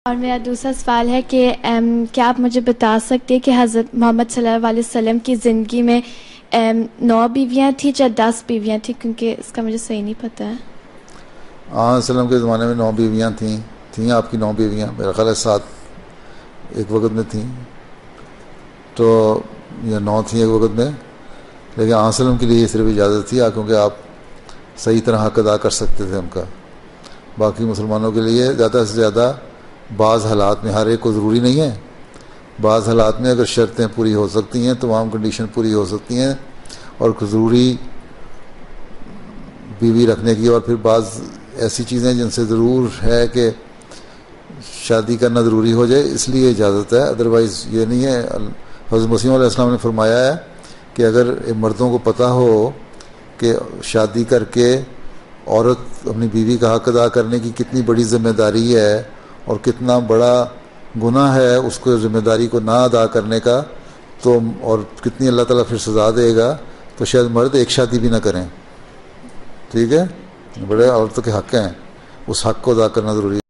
اور میرا دوسرا سوال ہے کہ کیا آپ مجھے بتا سکتے ہیں کہ حضرت محمد صلی اللہ علیہ وسلم کی زندگی میں 9 بیویاں تھیں یا 10 بیویاں تھیں، کیونکہ اس کا مجھے صحیح نہیں پتہ ہے۔ وسلم کے زمانے میں 9 بیویاں تھیں آپ کی 9 بیویاں، میرا خیال ہے 7 ایک وقت میں تھیں، تو یہ 9 تھیں ایک وقت میں، لیکن وسلم کے لیے صرف اجازت تھی کیونکہ آپ صحیح طرح حق ادا کر سکتے تھے ان کا۔ باقی مسلمانوں کے لیے زیادہ سے زیادہ بعض حالات میں، ہر ایک کو ضروری نہیں ہے، بعض حالات میں اگر شرطیں پوری ہو سکتی ہیں، تمام کنڈیشن پوری ہو سکتی ہیں اور ضروری بیوی رکھنے کی، اور پھر بعض ایسی چیزیں جن سے ضرور ہے کہ شادی کرنا ضروری ہو جائے، اس لیے اجازت ہے، ادروائز یہ نہیں ہے۔ حضرت مسیح علیہ السلام نے فرمایا ہے کہ اگر مردوں کو پتہ ہو کہ شادی کر کے عورت اپنی بیوی کا حق ادا کرنے کی کتنی بڑی ذمہ داری ہے اور کتنا بڑا گناہ ہے اس کو ذمہ داری کو نہ ادا کرنے کا، تو اور کتنی اللہ تعالیٰ پھر سزا دے گا، تو شاید مرد ایک شادی بھی نہ کریں۔ ٹھیک ہے، بڑے عورتوں کے حق ہیں، اس حق کو ادا کرنا ضروری ہے۔